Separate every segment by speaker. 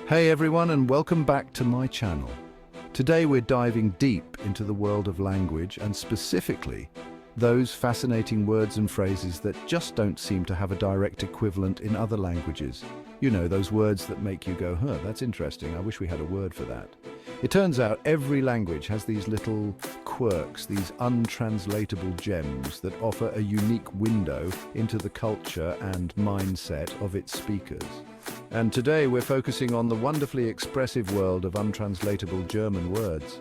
Speaker 1: Hey everyone, and welcome back to my channel. Today we're diving deep into the world of language, and specifically those fascinating words and phrases that just don't seem to have a direct equivalent in other languages. You know, those words that make you go, huh, that's interesting, I wish we had a word for that. It turns out every language has these little quirks, these untranslatable gems that offer a unique window into the culture and mindset of its speakers. And today we're focusing on the wonderfully expressive world of untranslatable German words.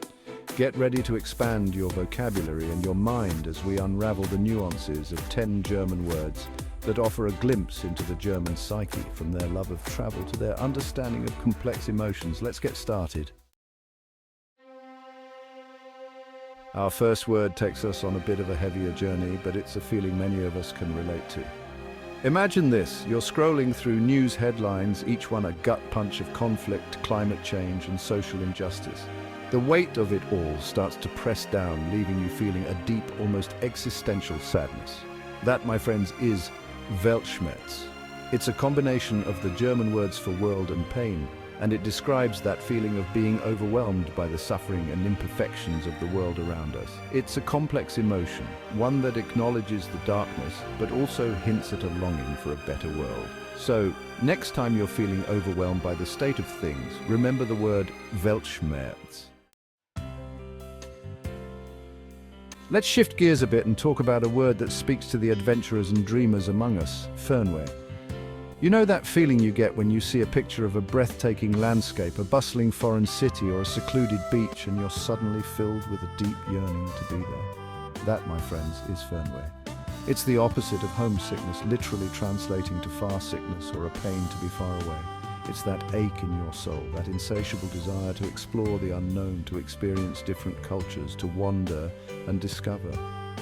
Speaker 1: Get ready to expand your vocabulary and your mind as we unravel the nuances of 10 German words that offer a glimpse into the German psyche, from their love of travel to their understanding of complex emotions. Let's get started. Our first word takes us on a bit of a heavier journey, but it's a feeling many of us can relate to. Imagine this, you're scrolling through news headlines, each one a gut punch of conflict, climate change, and social injustice. The weight of it all starts to press down, leaving you feeling a deep, almost existential sadness. That, my friends, is Weltschmerz. It's a combination of the German words for world and pain, and it describes that feeling of being overwhelmed by the suffering and imperfections of the world around us. It's a complex emotion, one that acknowledges the darkness, but also hints at a longing for a better world. So, next time you're feeling overwhelmed by the state of things, remember the word Weltschmerz. Let's shift gears a bit and talk about a word that speaks to the adventurers and dreamers among us, Fernweh. You know that feeling you get when you see a picture of a breathtaking landscape, a bustling foreign city, or a secluded beach, and you're suddenly filled with a deep yearning to be there? That, my friends, is Fernweh. It's the opposite of homesickness, literally translating to far sickness or a pain to be far away. It's that ache in your soul, that insatiable desire to explore the unknown, to experience different cultures, to wander and discover.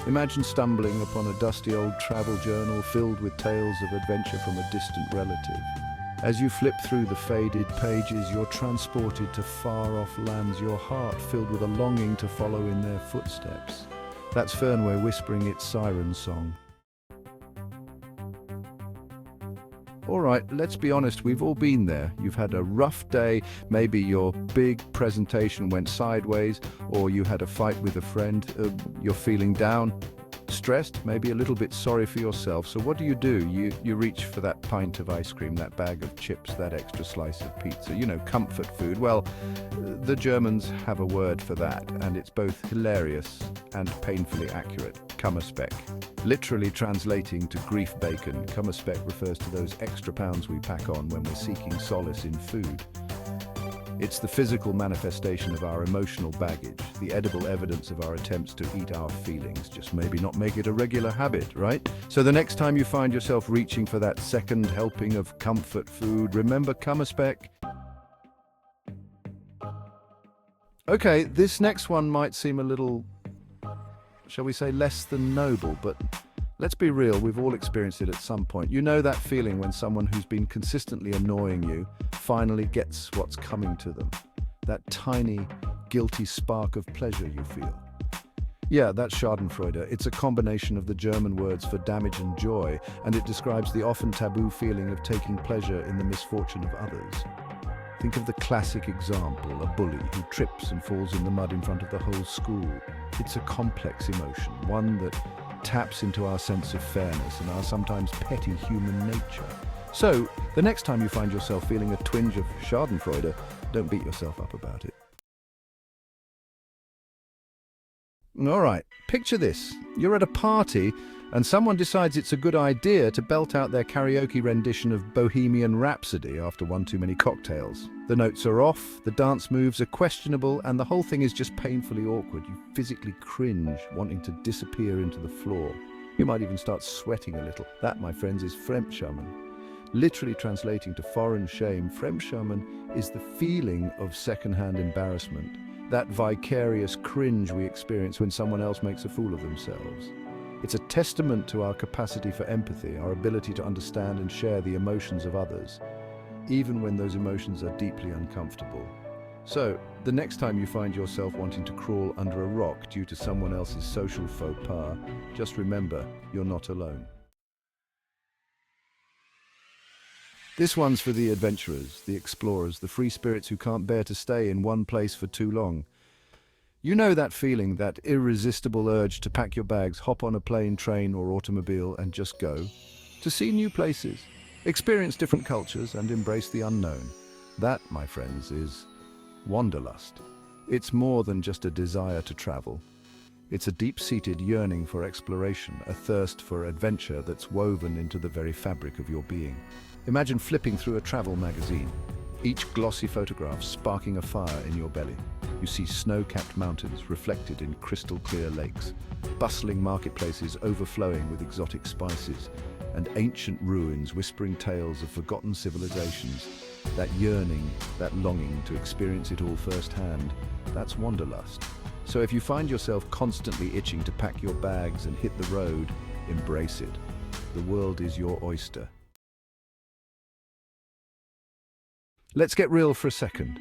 Speaker 1: Imagine stumbling upon a dusty old travel journal filled with tales of adventure from a distant relative. As you flip through the faded pages, you're transported to far-off lands, your heart filled with a longing to follow in their footsteps. That's Fernweh whispering its siren song. All right, let's be honest, we've all been there. You've had a rough day, maybe your big presentation went sideways, or you had a fight with a friend, you're feeling down, stressed, maybe a little bit sorry for yourself. So what do? You reach for that pint of ice cream, that bag of chips, that extra slice of pizza, comfort food. Well, the Germans have a word for that, and it's both hilarious and painfully accurate. Kummerspeck. Literally translating to grief bacon, Kummerspeck refers to those extra pounds we pack on when we're seeking solace in food. It's the physical manifestation of our emotional baggage, the edible evidence of our attempts to eat our feelings, just maybe not make it a regular habit, right? So the next time you find yourself reaching for that second helping of comfort food, remember Kummerspeck. Okay, this next one might seem a little, shall we say, less than noble, but let's be real, we've all experienced it at some point. You know that feeling when someone who's been consistently annoying you finally gets what's coming to them. That tiny, guilty spark of pleasure you feel. Yeah, that's Schadenfreude. It's a combination of the German words for damage and joy, and it describes the often taboo feeling of taking pleasure in the misfortune of others. Think of the classic example, a bully who trips and falls in the mud in front of the whole school. It's a complex emotion, one that taps into our sense of fairness and our sometimes petty human nature. So, the next time you find yourself feeling a twinge of Schadenfreude, don't beat yourself up about it. All right, picture this. You're at a party and someone decides it's a good idea to belt out their karaoke rendition of Bohemian Rhapsody after one too many cocktails. The notes are off, the dance moves are questionable, and the whole thing is just painfully awkward. You physically cringe, wanting to disappear into the floor. You might even start sweating a little. That, my friends, is Fremdschämen. Literally translating to foreign shame, Fremdschämen is the feeling of secondhand embarrassment, that vicarious cringe we experience when someone else makes a fool of themselves. It's a testament to our capacity for empathy, our ability to understand and share the emotions of others, even when those emotions are deeply uncomfortable. So, the next time you find yourself wanting to crawl under a rock due to someone else's social faux pas, just remember, you're not alone. This one's for the adventurers, the explorers, the free spirits who can't bear to stay in one place for too long. You know that feeling, that irresistible urge to pack your bags, hop on a plane, train, or automobile and just go. To see new places, experience different cultures, and embrace the unknown. That, my friends, is wanderlust. It's more than just a desire to travel. It's a deep-seated yearning for exploration, a thirst for adventure that's woven into the very fabric of your being. Imagine flipping through a travel magazine, each glossy photograph sparking a fire in your belly. You see snow-capped mountains reflected in crystal-clear lakes, bustling marketplaces overflowing with exotic spices, and ancient ruins whispering tales of forgotten civilizations. That yearning, that longing to experience it all firsthand, that's wanderlust. So if you find yourself constantly itching to pack your bags and hit the road, embrace it. The world is your oyster. Let's get real for a second.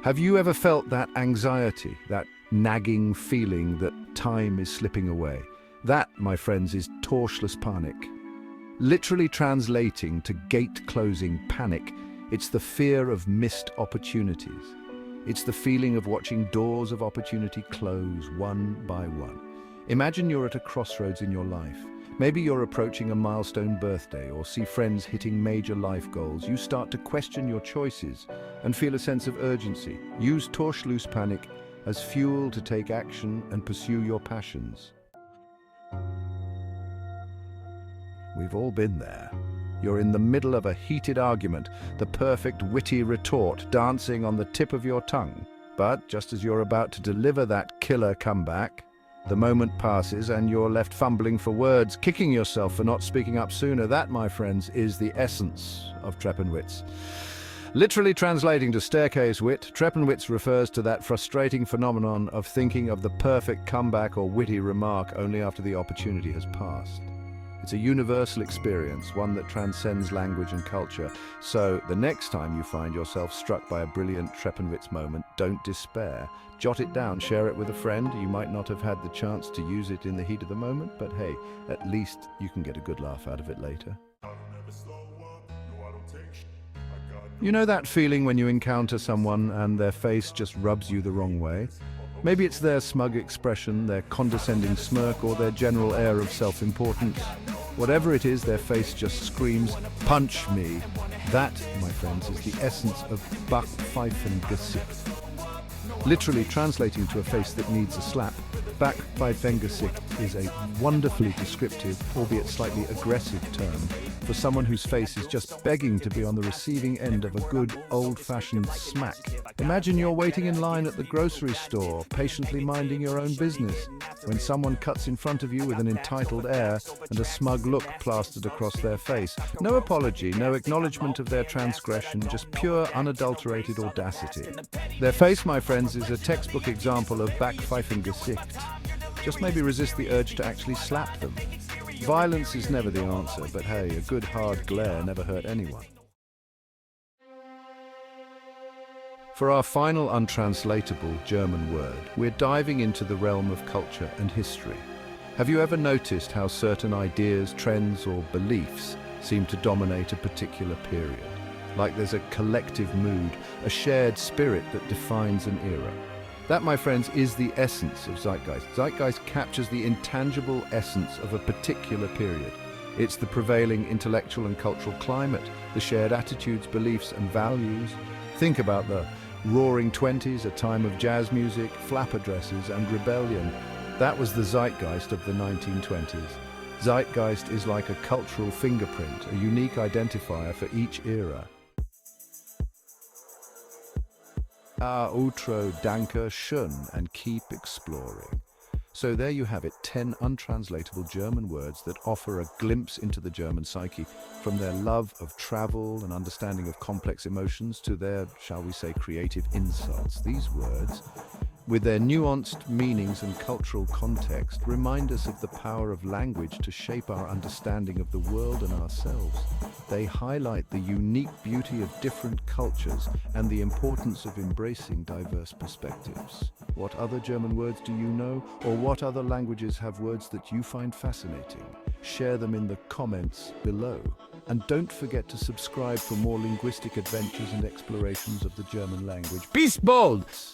Speaker 1: Have you ever felt that anxiety, that nagging feeling that time is slipping away? That, my friends, is Torschlusspanik. Literally translating to gate-closing panic, it's the fear of missed opportunities. It's the feeling of watching doors of opportunity close one by one. Imagine you're at a crossroads in your life. Maybe you're approaching a milestone birthday or see friends hitting major life goals. You start to question your choices and feel a sense of urgency. Use Torschlusspanik as fuel to take action and pursue your passions. We've all been there. You're in the middle of a heated argument, the perfect witty retort dancing on the tip of your tongue. But just as you're about to deliver that killer comeback, the moment passes and you're left fumbling for words, kicking yourself for not speaking up sooner. That, my friends, is the essence of Treppenwitz. Literally translating to staircase wit, Treppenwitz refers to that frustrating phenomenon of thinking of the perfect comeback or witty remark only after the opportunity has passed. It's a universal experience, one that transcends language and culture. So, the next time you find yourself struck by a brilliant Treppenwitz moment, don't despair. Jot it down, share it with a friend. You might not have had the chance to use it in the heat of the moment, but hey, at least you can get a good laugh out of it later. You know that feeling when you encounter someone and their face just rubs you the wrong way? Maybe it's their smug expression, their condescending smirk, or their general air of self-importance. Whatever it is, their face just screams, "Punch me!" That, my friends, is the essence of Backpfeifengesicht. Literally translating to a face that needs a slap, Backpfeifengesicht is a wonderfully descriptive, albeit slightly aggressive term for someone whose face is just begging to be on the receiving end of a good old-fashioned smack. Imagine you're waiting in line at the grocery store, patiently minding your own business, when someone cuts in front of you with an entitled air and a smug look plastered across their face. No apology, no acknowledgement of their transgression, just pure, unadulterated audacity. Their face, my friends, is a textbook example of Backpfeifengesicht. Just maybe resist the urge to actually slap them. Violence is never the answer, but hey, a good hard glare never hurt anyone. For our final untranslatable German word, we're diving into the realm of culture and history. Have you ever noticed how certain ideas, trends, or beliefs seem to dominate a particular period? Like there's a collective mood, a shared spirit that defines an era. That, my friends, is the essence of Zeitgeist. Zeitgeist captures the intangible essence of a particular period. It's the prevailing intellectual and cultural climate, the shared attitudes, beliefs, and values. Think about the Roaring Twenties, a time of jazz music, flapper dresses, and rebellion. That was the Zeitgeist of the 1920s. Zeitgeist is like a cultural fingerprint, a unique identifier for each era. Outro, danke schön, and keep exploring. So there you have it, 10 untranslatable German words that offer a glimpse into the German psyche, from their love of travel and understanding of complex emotions to their, shall we say, creative insults. These words, with their nuanced meanings and cultural context, remind us of the power of language to shape our understanding of the world and ourselves. They highlight the unique beauty of different cultures and the importance of embracing diverse perspectives. What other German words do you know? Or what other languages have words that you find fascinating? Share them in the comments below. And don't forget to subscribe for more linguistic adventures and explorations of the German language. Peace, bolts!